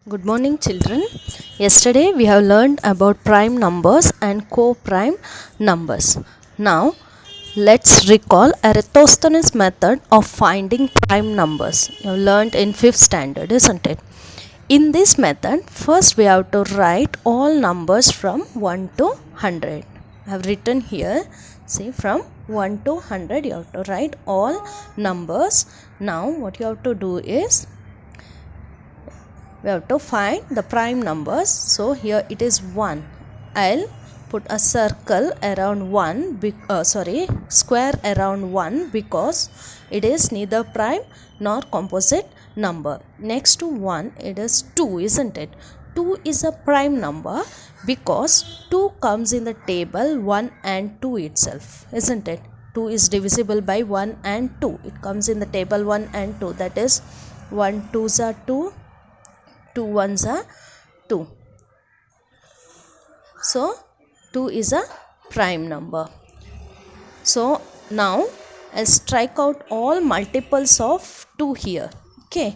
Good morning, children. Yesterday we have learned about prime numbers and co-prime numbers. Now let's recall Eratosthenes' method of finding prime numbers. You have learned in 5th standard, isn't it? In this method, first we have to write all numbers from 1 to 100. I have written here, see, from 1 to 100 you have to write all numbers. Now what you have to do is we have to find the prime numbers. So here it is 1. I'll put a circle around 1, square around 1 because it is neither prime nor composite number. Next to 1 it is 2, isn't it? 2 is a prime number because 2 comes in the table 1 and 2 itself, isn't it? 2 is divisible by 1 and 2. It comes in the table 1 and 2, that is 1 2s are 2, 2 ones are 2. So 2 is a prime number. So now I'll strike out all multiples of 2 here. Okay.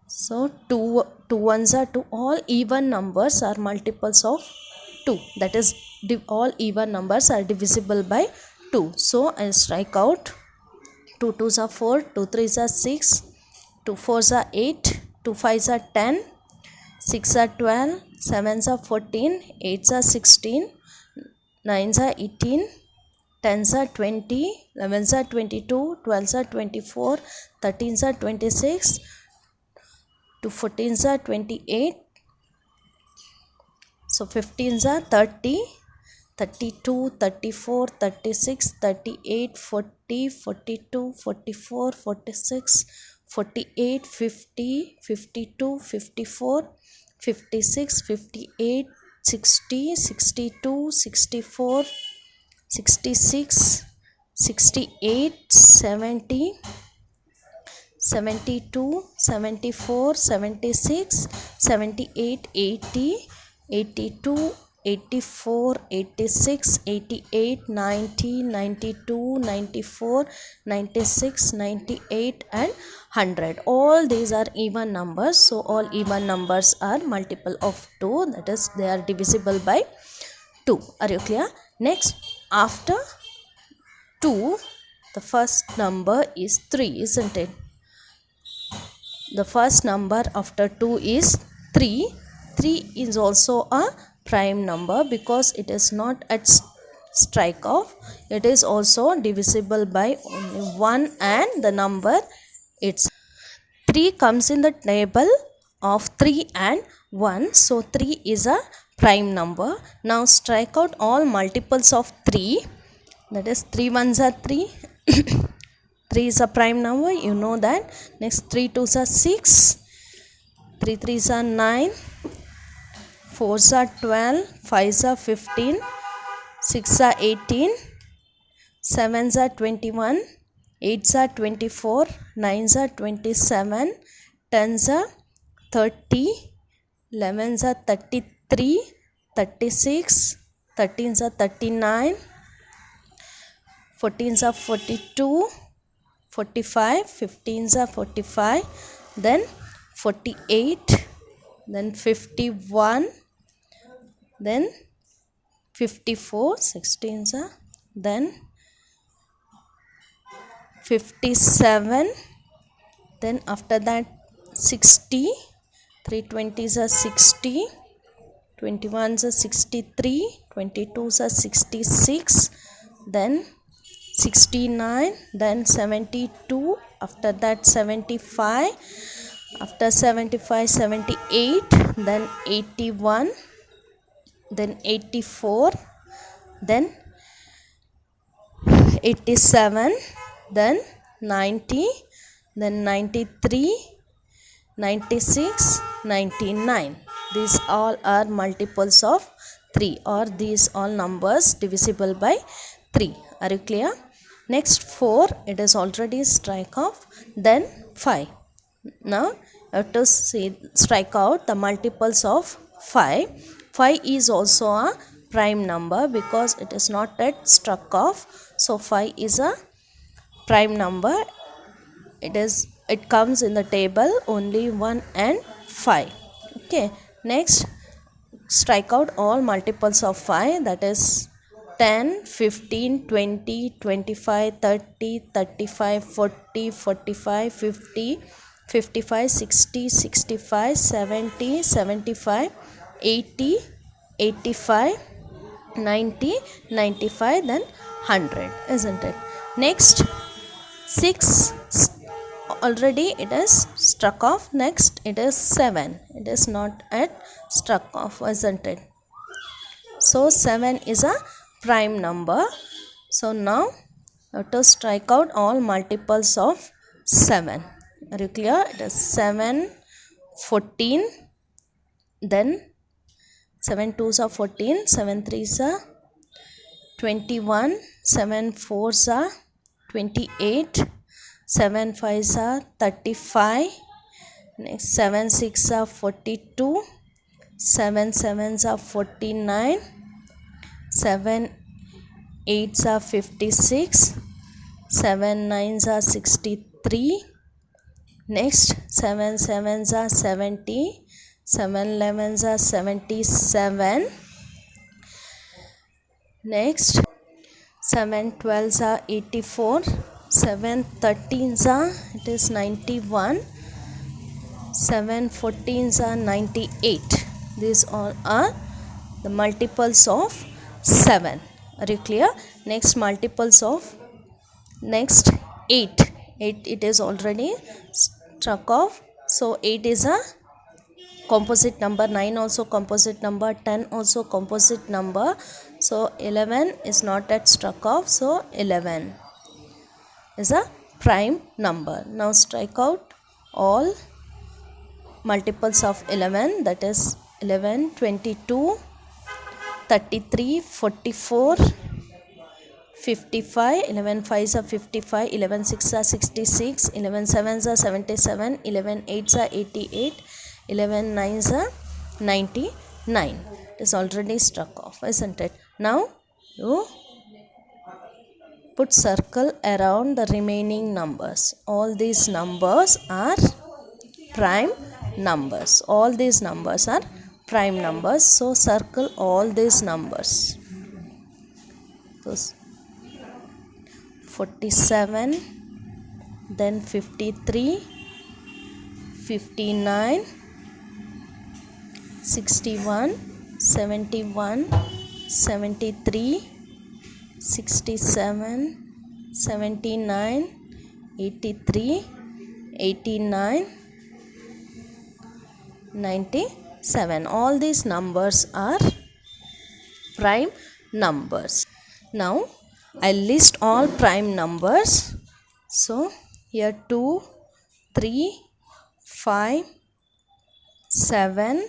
So 2 ones are 2. All even numbers are multiples of 2. That is, all even numbers are divisible by 2. So I'll strike out 2 2s are 4, 2 3s are 6, 2 4s are 8, 2 5s are 10, 6 are 12, 7s are 14, 8s are 16, 9s are 18, 10s are 20, 11s are 22, 12s are 24, 13s are 26, 14s are 28, so 15s are 30, 32, 34, 36, 38, 40, 42, 44, 46, 48, 50, 52, 54, 56, 58, 60, 62, 64, 66, 68, 70, 72, 74, 76, 78, 80, 82, 84, 86, 88, 90, 92, 94, 96, 98 and 100. All these are even numbers. So all even numbers are multiple of 2, that is, they are divisible by 2. Are you clear? Next, after 2, the first number is 3, isn't it? The first number after 2 is 3. 3 is also a prime number because it is not at strike off. It is also divisible by only 1 and the number it's 3 comes in the table of 3 and 1. So 3 is a prime number. Now strike out all multiples of 3. That is, 3 ones are 3. 3 is a prime number, you know that. Next, 3 2s are 6, 3 3s are 9, 4s are 12, 5s are 15, 6 are 18, 7s are 21, 8s are 24, 9s are 27, 10s are 30, 11s are 33, 36, 13s are 39, 14s are 42, 45, 15s are 45, then 48, then 51, then 54, 16s are, then 57, then after that 60, 320s are 60, 21s are 63, 22s are 66, then 69, then 72, after that 75, after 75 78, then 81, then 84, then 87, then 90, then 93, 96, 99. These all are multiples of 3, or these all numbers divisible by 3. Are you clear? Next, 4, it is already strike off. Then 5. Now you have to strike out the multiples of 5. 5 is also a prime number because it is not yet struck off. So 5 is a prime number. It comes in the table only 1 and 5. Okay, next strike out all multiples of 5, that is 10, 15, 20, 25, 30, 35, 40, 45, 50, 55, 60, 65, 70, 75, 80, 85, 90, 95, then 100, isn't it? Next 6 already it is struck off. Next it is 7, it is not at struck off, isn't it? So 7 is a prime number. So now let us strike out all multiples of 7. Are you clear? It is 7, 14, then 7 2s are 14, 7 3s are 21, 7 4s are 28, 7 5s are 35, next 7 6 are 42, 7 7s are 49, 7 8s are 56, 7 9s are 63, next 7 7s are 70, 7 11s are 77, next 7 12s are 84, 7 13s are it is 91, 7 14s are 98. These all are the multiples of 7. Are you clear? Next multiples of next 8. 8 it is already struck off. So 8 is a composite number, 9 also composite number, 10 also composite number. So 11 is not at struck off. So 11 is a prime number. Now strike out all multiples of 11, that is 11, 22, 33, 44, 55, 11 5s are 55, 11 6s are 66, 11 7s are 77, 11 8s are 88, 11 9s are 99. It is already struck off, isn't it? Now you put circle around the remaining numbers. All these numbers are prime numbers. All these numbers are prime numbers. So circle all these numbers. Those 47, then 53, 59, 61, 71, 73, 67, 79, 83, 89, 97. All these numbers are prime numbers. Now I'll list all prime numbers. So here 2, 3, 5, 7,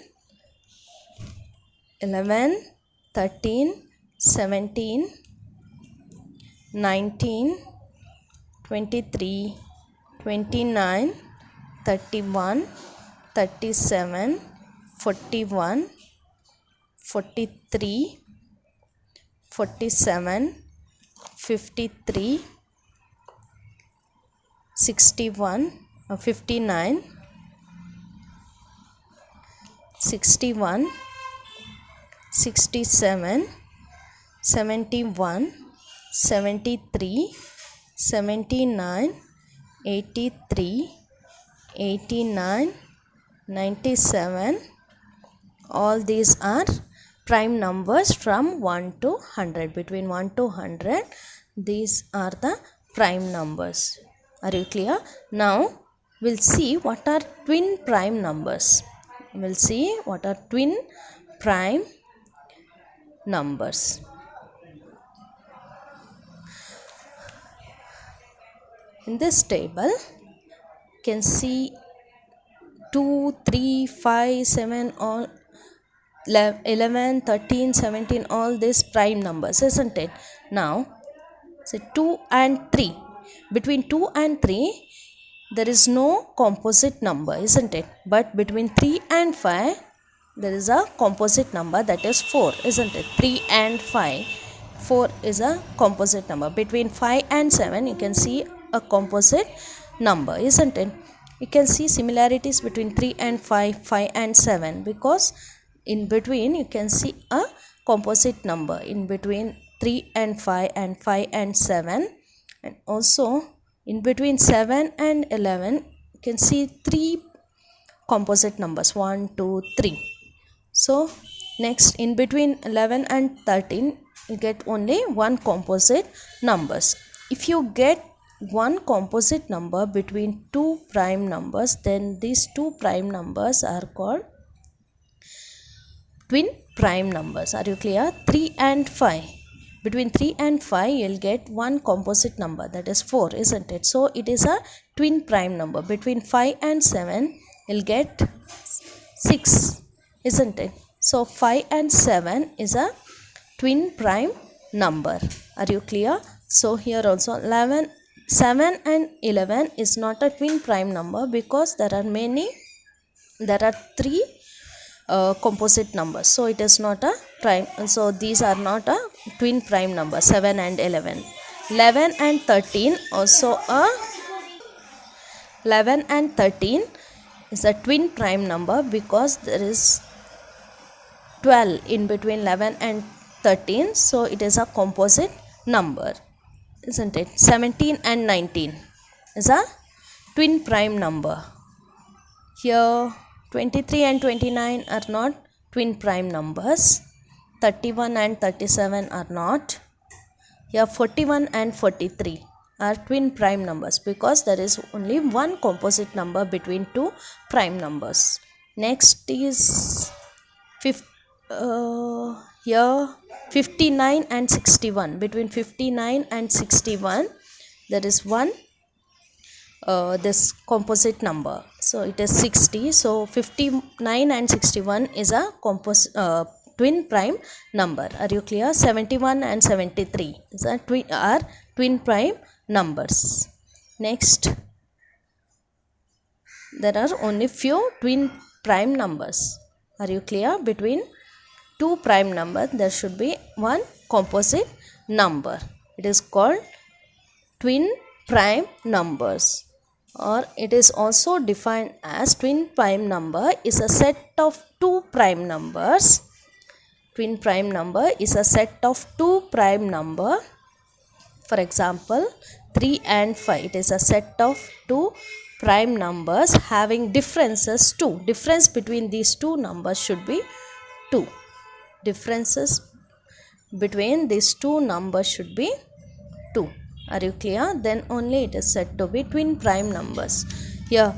11, 13, 17, 19, 23, 29, 31, 37, 41, 43, 47, 53, 61, 59, 61, 67, 71, 73, 79, 83, 89, 97. All these are prime numbers from 1 to 100. Between 1 to 100, these are the prime numbers. Are you clear? Now we'll see what are twin prime numbers. We'll see what are twin prime numbers. In this table, you can see 2, 3, 5, 7, all 11, 13, 17, all these prime numbers, isn't it? Now, say 2 and 3. Between 2 and 3, there is no composite number, isn't it? But between 3 and 5, there is a composite number, that is 4, isn't it? 3 and 5, 4 is a composite number. Between 5 and 7, you can see a composite number, isn't it? you can see similarities between 3 and 5, 5 and 7, because in between you can see a composite number in between 3 and 5 and 5 and 7, and also in between 7 and 11 you can see 3 composite numbers, 1 2 3. So next in between 11 and 13 you get only one composite numbers. If you get one composite number between two prime numbers, then these two prime numbers are called twin prime numbers. Are you clear? 3 and 5. Between 3 and 5 you'll get one composite number, that is 4, isn't it? So it is a twin prime number. Between 5 and 7 you'll get 6, isn't it? So 5 and 7 is a twin prime number. Are you clear? So here also 7 and 11 is not a twin prime number, because there are 3 composite numbers, so it is not a prime. So these are not a twin prime number, 7 and 11. 11 and 13 also a 11 and 13 is a twin prime number, because there is 12 in between 11 and 13, so it is a composite number, isn't it? 17 and 19 is a twin prime number. Here 23 and 29 are not twin prime numbers. 31 and 37 are not. Here 41 and 43 are twin prime numbers, because there is only one composite number between two prime numbers. Next is here 59 and 61. Between 59 and 61 there is one this composite number, so it is 60. So 59 and 61 is a twin prime number. Are you clear? 71 and 73 is a twin prime numbers. Next, there are only few twin prime numbers. Are you clear? Between two prime numbers there should be one composite number. It is called twin prime numbers, or it is also defined as twin prime number is a set of two prime numbers. Twin prime number is a set of two prime number. For example, 3 and 5, it is a set of two prime numbers having differences 2. Difference between these two numbers should be 2. Differences between these two numbers should be 2. Are you clear? Then only it is said to be twin prime numbers. Here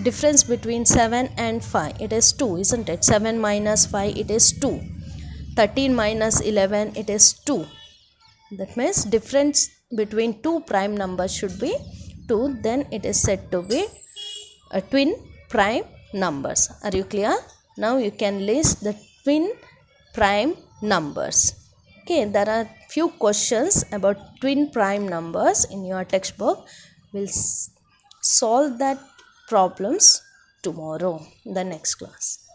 difference between 7 and 5, it is 2, isn't it? 7 minus 5, it is 2. 13 minus 11, it is 2. That means difference between two prime numbers should be 2. Then it is said to be a twin prime numbers. Are you clear? Now you can list the twin prime numbers. Okay, there are few questions about twin prime numbers in your textbook. We'll solve that problems tomorrow in the next class.